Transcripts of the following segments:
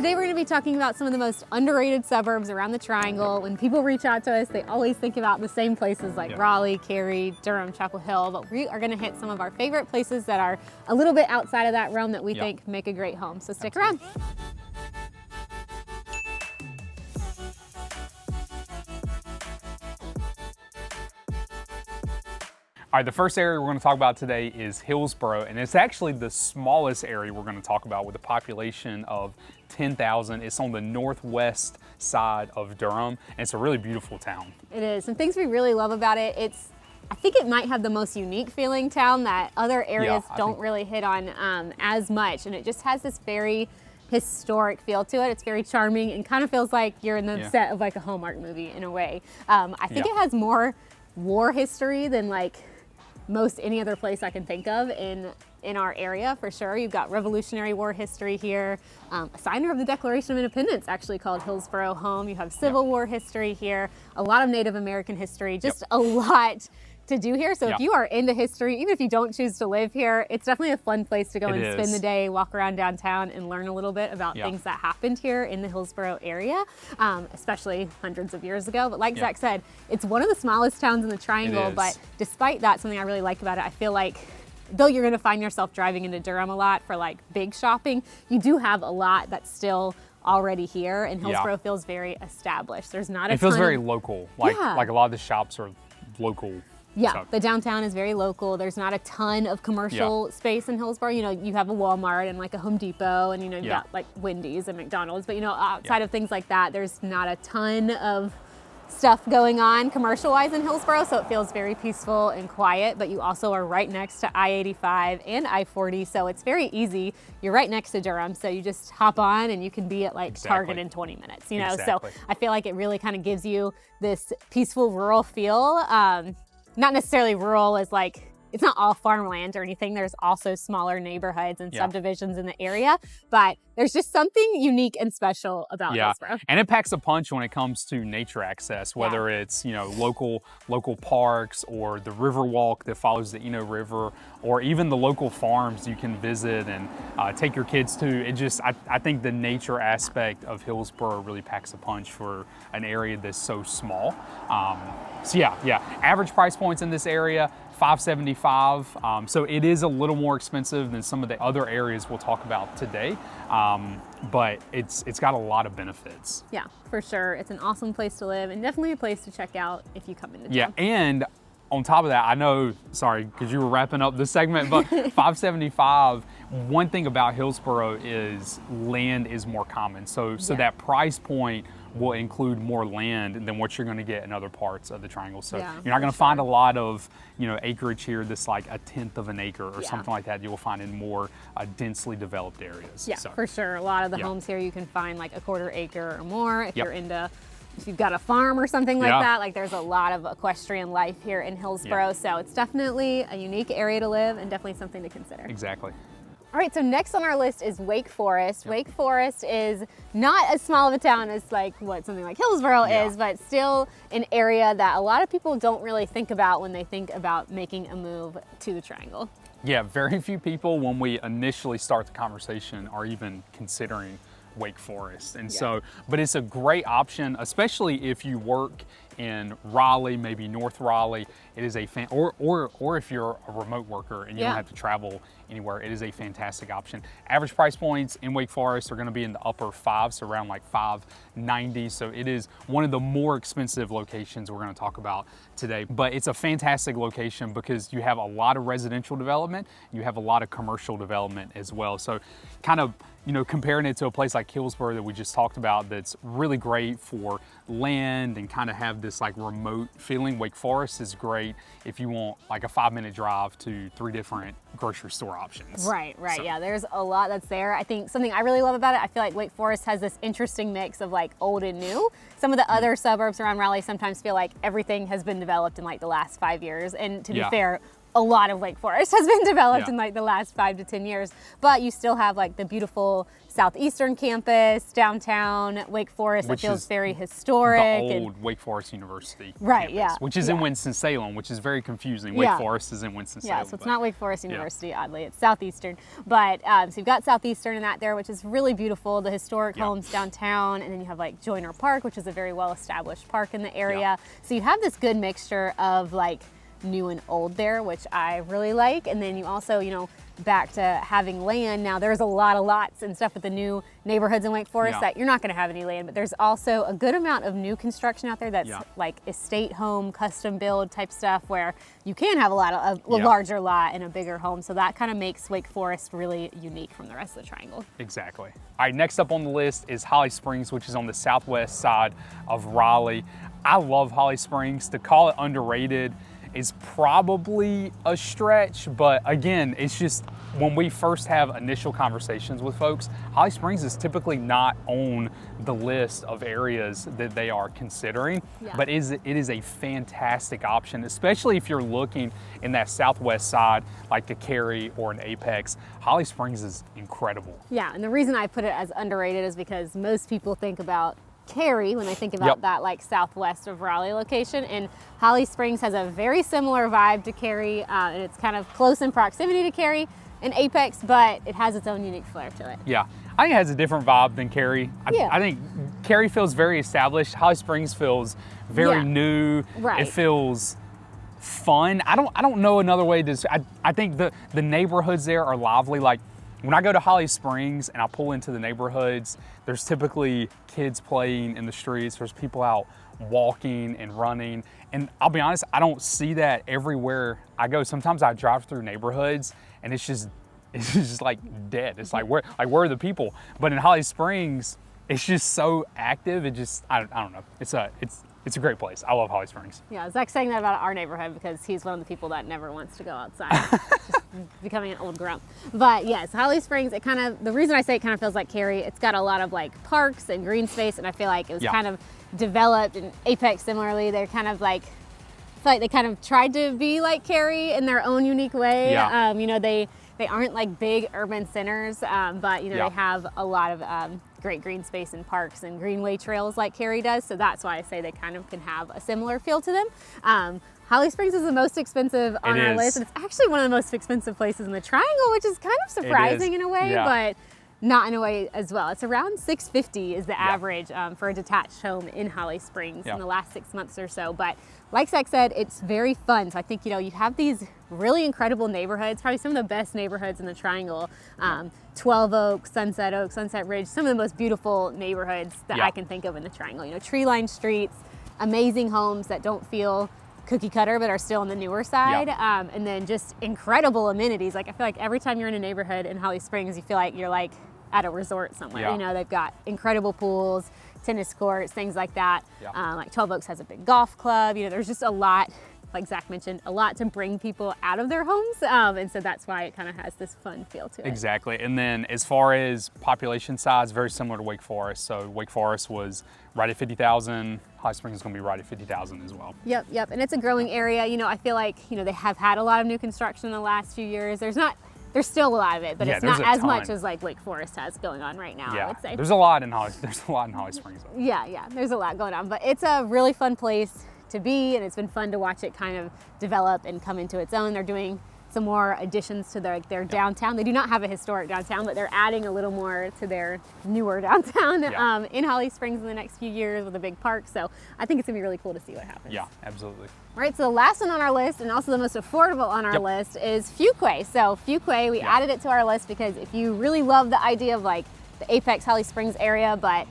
Today we're going to be talking about some of the most underrated suburbs around the Triangle. When people reach out to us, they always think about the same places like Raleigh, Cary, Durham, Chapel Hill, but we are going to hit some of our favorite places that are a little bit outside of that realm that we think make a great home. So stick around. All right, the first area we're going to talk about today is Hillsborough, and it's actually the smallest area we're going to talk about with a population of 10,000. It's on the northwest side of Durham, and it's a really beautiful town. It is. Some things we really love about it, I think it might have the most unique feeling town that other areas don't really hit on as much, and it just has this very historic feel to it. It's very charming and kind of feels like you're in the set of like a Hallmark movie in a way. I think it has more war history than like most any other place I can think of in our area, for sure. You've got Revolutionary War history here. A signer of the Declaration of Independence actually called Hillsborough home. You have Civil War history here, a lot of Native American history, just a lot to do here. So if you are into history, even if you don't choose to live here, it's definitely a fun place to go and spend the day, walk around downtown and learn a little bit about things that happened here in the Hillsborough area, especially hundreds of years ago. But like Zach said, it's one of the smallest towns in the Triangle, but despite that, something I really like about it, I feel like though you're going to find yourself driving into Durham a lot for like big shopping, you do have a lot that's still already here, and Hillsborough feels very established. There's not a ton. It feels very local, like a lot of the shops are local. Yeah, the downtown is very local. There's not a ton of commercial space in Hillsborough. You know, you have a Walmart and like a Home Depot, and you know, you've got like Wendy's and McDonald's, but you know, outside of things like that, there's not a ton of stuff going on commercial-wise in Hillsborough, so it feels very peaceful and quiet, but you also are right next to I-85 and I-40, so it's very easy. You're right next to Durham, so you just hop on and you can be at like Target in 20 minutes, you know? So I feel like it really kind of gives you this peaceful rural feel. Not necessarily rural as like, it's not all farmland or anything. There's also smaller neighborhoods and subdivisions in the area, but there's just something unique and special about Hillsborough. And it packs a punch when it comes to nature access, whether it's, you know, local parks or the river walk that follows the Eno River, or even the local farms you can visit and take your kids to. It just, I think the nature aspect of Hillsborough really packs a punch for an area that's so small. So average price points in this area, $575. So it is a little more expensive than some of the other areas we'll talk about today, but it's got a lot of benefits. Yeah, for sure. It's an awesome place to live and definitely a place to check out if you come into town. Yeah, and on top of that, I know, sorry, because you were wrapping up this segment, but $575, one thing about Hillsborough is land is more common. So that price point will include more land than what you're going to get in other parts of the Triangle. So you're not going to find a lot of, you know, acreage here that's like a tenth of an acre or something like that. You will find in more densely developed areas. Yeah, for sure. A lot of the homes here you can find like a quarter acre or more if you're into, if you've got a farm or something like that. Like there's a lot of equestrian life here in Hillsborough. So it's definitely a unique area to live and definitely something to consider. Exactly. All right, so next on our list is Wake Forest. Wake Forest is not as small of a town as like what something like Hillsborough is, but still an area that a lot of people don't really think about when they think about making a move to the Triangle. Yeah, very few people when we initially start the conversation are even considering Wake Forest. And so, but it's a great option, especially if you work in Raleigh, maybe North Raleigh. It is a or if you're a remote worker and you don't have to travel anywhere, it is a fantastic option. Average price points in Wake Forest are going to be in the upper fives, so around like $590. So it is one of the more expensive locations we're going to talk about today. But it's a fantastic location because you have a lot of residential development, you have a lot of commercial development as well. So kind of, you know, comparing it to a place like Hillsborough that we just talked about that's really great for land and kind of have this like remote feeling. Wake Forest is great if you want like a 5-minute drive to 3 different grocery store options. Right. So. Yeah, there's a lot that's there. I think something I really love about it, I feel like Wake Forest has this interesting mix of like old and new. Some of the other suburbs around Raleigh sometimes feel like everything has been developed in like the last 5 years. And to be fair, a lot of Wake Forest has been developed Yeah. in like the last 5 to 10 years, but you still have like the beautiful southeastern campus, downtown Wake Forest, that Which feels is very historic. The and- old Wake Forest University Right, campus, yeah, which is in yeah. Winston-Salem, which is very confusing. Yeah. Wake Forest is in Winston-Salem. Yeah, so it's but- not Wake Forest University, oddly, it's Southeastern. But so you've got Southeastern in that there, which is really beautiful, the historic Yeah. homes downtown, and then you have like Joyner Park, which is a very well-established park in the area. Yeah. So you have this good mixture of like new and old there, which I really like. And then you also, you know, back to having land. Now there's a lot of lots and stuff with the new neighborhoods in Wake Forest Yeah. that you're not going to have any land, but there's also a good amount of new construction out there that's Yeah. like estate home, custom build type stuff where you can have a lot of a Yeah. larger lot and a bigger home. So that kind of makes Wake Forest really unique from the rest of the triangle. Exactly. All right, next up on the list is Holly Springs, which is on the southwest side of Raleigh. I love Holly Springs. To call it underrated is probably a stretch, but again, it's just when we first have initial conversations with folks, Holly Springs is typically not on the list of areas that they are considering, Yeah. but it is a fantastic option, especially if you're looking in that southwest side, like a Cary or an Apex. Holly Springs is incredible. Yeah, and the reason I put it as underrated is because most people think about Cary when they think about Yep. that like southwest of Raleigh location, and Holly Springs has a very similar vibe to Cary, and it's kind of close in proximity to Cary and Apex, but it has its own unique flair to it. Yeah, I think it has a different vibe than Cary. Yeah. I think Cary feels very established. Holly Springs feels very Yeah. new. Right. It feels fun. I don't know another way to. I think the neighborhoods there are lively. Like when I go to Holly Springs and I pull into the neighborhoods, there's typically kids playing in the streets. There's people out walking and running. And I'll be honest, I don't see that everywhere I go. Sometimes I drive through neighborhoods and it's just like dead. It's like where are the people? But in Holly Springs, it's just so active. It just I don't know. It's a great place. I love Holly Springs. Yeah, Zach's saying that about our neighborhood because he's one of the people that never wants to go outside. Just becoming an old grump. But yes, Holly Springs, the reason I say it kind of feels like Cary, it's got a lot of like parks and green space, and I feel like it was Yeah. kind of developed, and Apex similarly, they're kind of like, I feel like they kind of tried to be like Cary in their own unique way. Yeah. You know, they aren't like big urban centers, but you know, Yeah. they have a lot of great green space and parks and greenway trails like Cary does. So that's why I say they kind of can have a similar feel to them. Holly Springs is the most expensive on It our is. list, and it's actually one of the most expensive places in the Triangle, which is kind of surprising in a way, Yeah. but not in a way as well. It's around $650 is the average for a detached home in Holly Springs Yeah. in the last 6 months or so. But like Zach said, it's very fun. So I think, you know, you have these really incredible neighborhoods, probably some of the best neighborhoods in the Triangle. 12 Oaks, Sunset Ridge, some of the most beautiful neighborhoods that Yeah. I can think of in the Triangle. You know, tree-lined streets, amazing homes that don't feel cookie cutter but are still on the newer side, and then just incredible amenities. Like I feel like every time you're in a neighborhood in Holly Springs, you feel like you're like at a resort somewhere. Yeah. You know, they've got incredible pools, tennis courts, things like that. Yeah. Like 12 Oaks has a big golf club. You know, there's just a lot, like Zach mentioned, a lot to bring people out of their homes, and so that's why it kind of has this fun feel to it. Exactly. And then as far as population size, very similar to Wake Forest. So Wake Forest was right at 50,000. Holly Springs is going to be right at 50,000 as well. Yep, and it's a growing area. You know, I feel like, you know, they have had a lot of new construction in the last few years. There's still a lot of it, but Yeah, it's there's not a as much ton. as like Wake Forest has going on right now, I Yeah, would say. there's a lot in Holly Springs. Though. Yeah, there's a lot going on, but it's a really fun place to be, and it's been fun to watch it kind of develop and come into its own. They're doing some more additions to their downtown. They do not have a historic downtown, but they're adding a little more to their newer downtown in Holly Springs in the next few years with a big park. So I think it's gonna be really cool to see what happens. Yeah, absolutely. All right, so the last one on our list, and also the most affordable on our list, is Fuquay. So Fuquay, we added it to our list because if you really love the idea of like the Apex Holly Springs area, but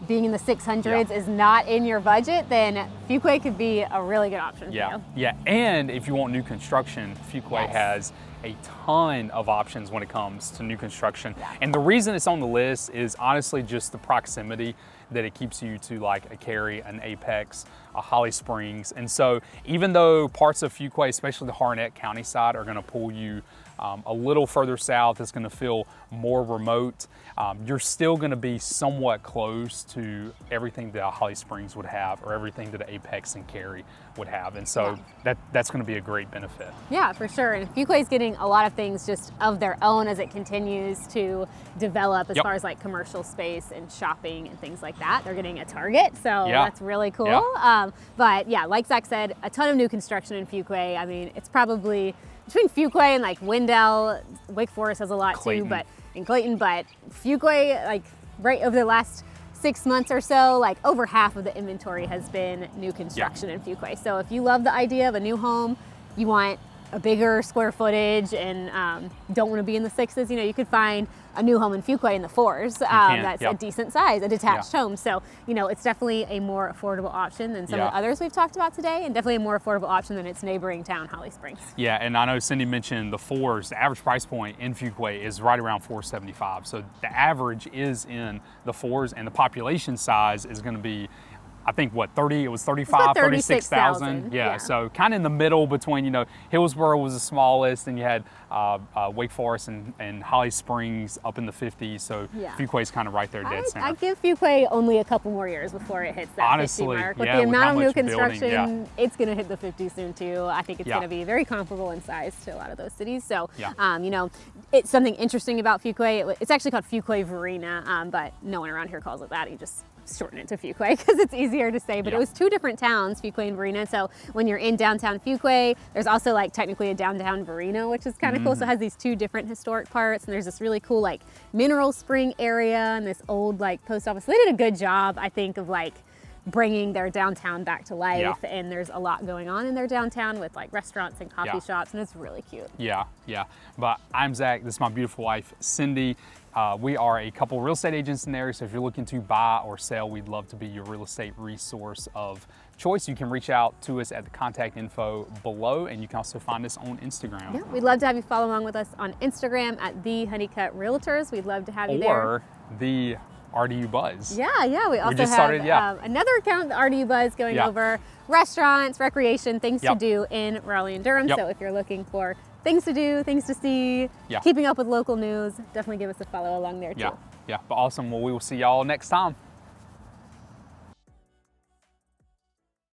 being in the 600s is not in your budget, then Fuquay could be a really good option for you. Yeah, and if you want new construction, Fuquay has a ton of options when it comes to new construction. And the reason it's on the list is honestly just the proximity that it keeps you to like a Cary, an Apex, a Holly Springs. And so even though parts of Fuquay, especially the Harnett County side, are gonna pull you a little further south, it's gonna feel more remote, you're still gonna be somewhat close to everything that Holly Springs would have or everything that Apex and Cary would have. And so that's gonna be a great benefit. Yeah, for sure. And Fuquay is getting a lot of things just of their own as it continues to develop as far as like commercial space and shopping and things like that. They're getting a Target, so that's really cool. But yeah, like Zach said, a ton of new construction in Fuquay. I mean, it's probably between Fuquay and like Wendell, Wake Forest has a lot too, but in Clayton, but Fuquay, like right over the last 6 months or so, like over half of the inventory has been new construction in Fuquay. So if you love the idea of a new home, you want a bigger square footage and don't want to be in the 6s, you know, you could find a new home in Fuquay in the 4s that's a decent size, a detached home. So, you know, it's definitely a more affordable option than some of the others we've talked about today, and definitely a more affordable option than its neighboring town, Holly Springs. Yeah, and I know Cindy mentioned the 4s. The average price point in Fuquay is right around $475. So the average is in the 4s, and the population size is going to be, I think, what, 30, it was 35, 36,000. Yeah, so kind of in the middle between, you know, Hillsborough was the smallest, and you had Wake Forest and Holly Springs up in the 50s. So Fuquay's kind of right there dead center. I'd give Fuquay only a couple more years before it hits that 50 mark. With the amount of new construction, it's going to hit the 50 soon too. I think it's going to be very comparable in size to a lot of those cities. So, you know, it's something interesting about Fuquay. It's actually called Fuquay-Varina, but no one around here calls it that. You just shorten it to Fuquay because it's easier to say, but it was two different towns, Fuquay and Varina. So when you're in downtown Fuquay, there's also like technically a downtown Varina, which is kind of cool. So it has these two different historic parts, and there's this really cool like mineral spring area and this old like post office. They did a good job, I think, of like bringing their downtown back to life, and there's a lot going on in their downtown with like restaurants and coffee shops, and it's really cute. But I'm Zach, this is my beautiful wife, Cindy. We are a couple real estate agents in the area, so if you're looking to buy or sell, we'd love to be your real estate resource of choice. You can reach out to us at the contact info below, and you can also find us on Instagram. Yeah, we'd love to have you follow along with us on Instagram at the Honeycutt Realtors. We'd love to have you there. Or the RDU Buzz. Yeah, we also just have started, another account, the RDU Buzz, going over restaurants, recreation, things to do in Raleigh and Durham. So if you're looking for things to do, things to see, keeping up with local news, definitely give us a follow along there too. But awesome. Well, we will see y'all next time.